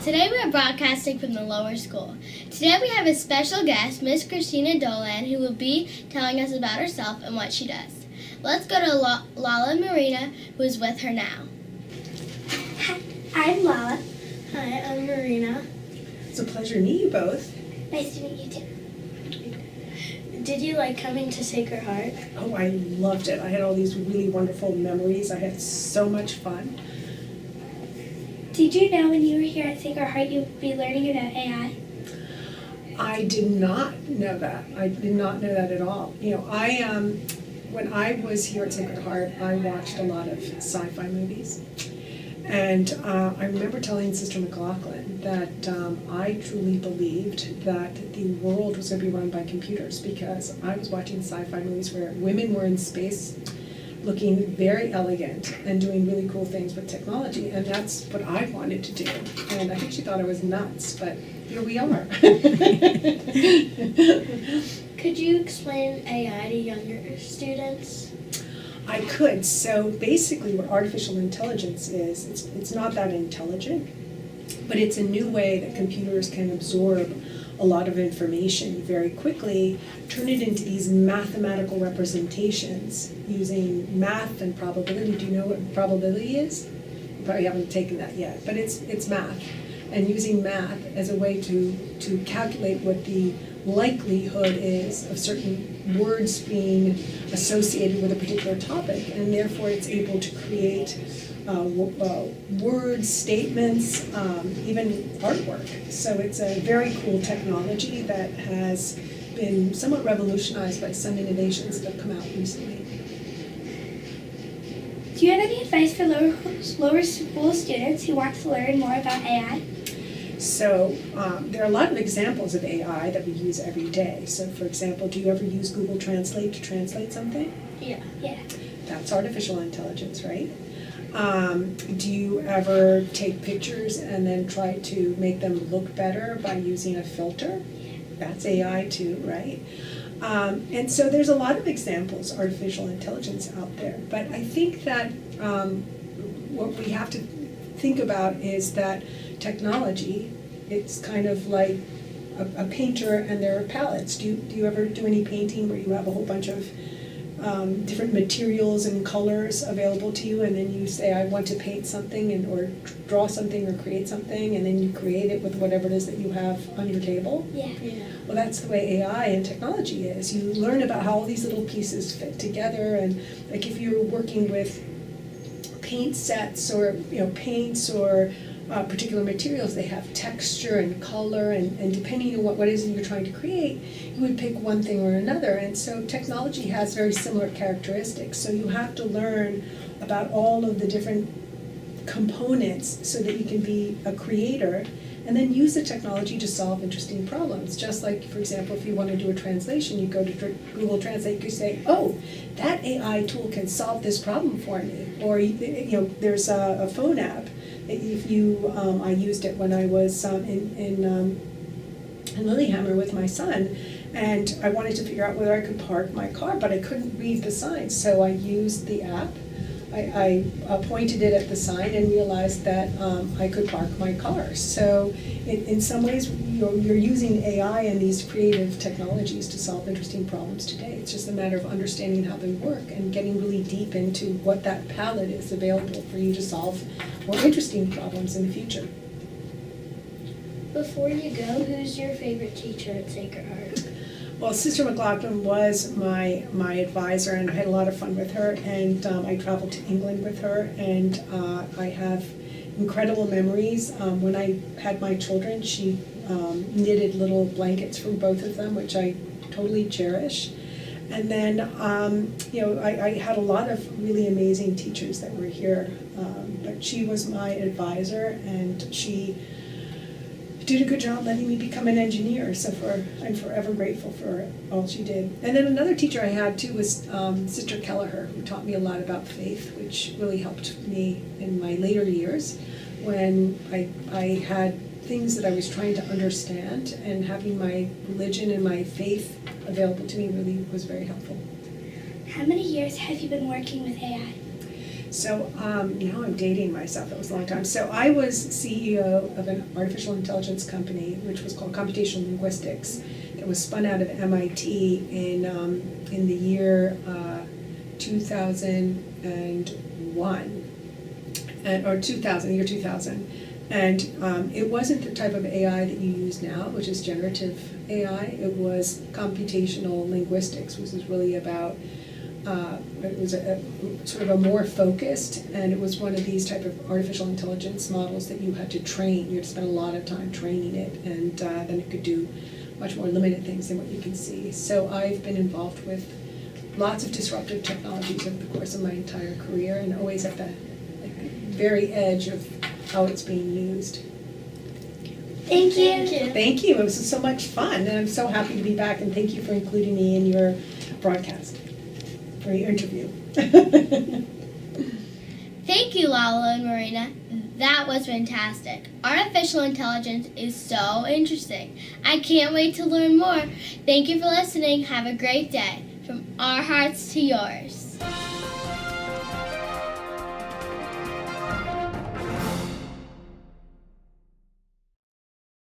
Today we are broadcasting from the lower school. Today we have a special guest, Miss Cristina Dolan, who will be telling us about herself and what she does. Let's go to Lala and Marina, who is with her now. Hi, I'm Lala. Hi, I'm Marina. It's a pleasure to meet you both. Nice to meet you too. Did you like coming to Sacred Heart? Oh, I loved it. I had all these really wonderful memories. I had so much fun. Did you know when you were here at Sacred Heart you'd be learning about AI? I did not know that. I did not know that at all. You know, when I was here at Sacred Heart, I watched a lot of sci-fi movies. And I remember telling Sister McLaughlin that I truly believed that the world was going to be run by computers because I was watching sci-fi movies where women were in space looking very elegant and doing really cool things with technology, and that's what I wanted to do. And I think she thought I was nuts, but here we are. Could you explain AI to younger students? I could. So basically what artificial intelligence is, it's not that intelligent, but it's a new way that computers can absorb a lot of information very quickly, turn it into these mathematical representations using math and probability. Do you know what probability is? You probably haven't taken that yet, but it's math. And using math as a way to calculate what the likelihood is of certain words being associated with a particular topic, and therefore it's able to create words, statements, even artwork. So it's a very cool technology that has been somewhat revolutionized by some innovations that have come out recently. Do you have any advice for lower school students who want to learn more about AI? So there are a lot of examples of AI that we use every day. So for example, do you ever use Google Translate to translate something? Yeah. That's artificial intelligence, right? Do you ever take pictures and then try to make them look better by using a filter? That's AI too, right? And so there's a lot of examples of artificial intelligence out there. But I think that what we have to think about is that technology, it's kind of like a painter and there are palettes. Do you ever do any painting where you have a whole bunch of different materials and colors available to you, and then you say, I want to paint something or draw something or create something, and then you create it with whatever it is that you have on your table? Yeah. Well, that's the way AI and technology is. You learn about how all these little pieces fit together, and like if you're working with paint sets or paints or particular materials, they have texture and color, and depending on what it is that you're trying to create, you would pick one thing or another. And so technology has very similar characteristics. So you have to learn about all of the different components so that you can be a creator and then use the technology to solve interesting problems. Just like, for example, if you want to do a translation, you go to Google Translate, you say, oh, that AI tool can solve this problem for me. Or there's a phone app. If you, I used it when I was in Lillehammer with my son, and I wanted to figure out whether I could park my car, but I couldn't read the signs, so I used the app. I pointed it at the sign and realized that I could park my car. So in some ways, you're using AI and these creative technologies to solve interesting problems today. It's just a matter of understanding how they work and getting really deep into what that palette is available for you to solve more interesting problems in the future. Before you go, who's your favorite teacher at Sacred Heart? Well, Sister McLaughlin was my advisor, and I had a lot of fun with her, and I traveled to England with her, and I have incredible memories. When I had my children, she knitted little blankets for both of them, which I totally cherish. And then, I had a lot of really amazing teachers that were here, but she was my advisor, and she did a good job letting me become an engineer, so I'm forever grateful for all she did. And then another teacher I had too was Sister Kelleher, who taught me a lot about faith, which really helped me in my later years when I had things that I was trying to understand, and having my religion and my faith available to me really was very helpful. How many years have you been working with AI? So now I'm dating myself. That was a long time. So I was CEO of an artificial intelligence company, which was called Computational Linguistics. It was spun out of MIT in the year 2001, or 2000, year 2000. And it wasn't the type of AI that you use now, which is generative AI. It was computational linguistics, which is really about, it was a sort of a more focused, and it was one of these type of artificial intelligence models that you had to train. You had to spend a lot of time training it, and then it could do much more limited things than what you can see. So I've been involved with lots of disruptive technologies over the course of my entire career, and always at the very edge of how it's being used. Thank you. Thank you. It was so much fun, and I'm so happy to be back, and thank you for including me in your broadcast, for your interview. Thank you, Lala and Marina. That was fantastic. Artificial intelligence is so interesting. I can't wait to learn more. Thank you for listening. Have a great day. From our hearts to yours.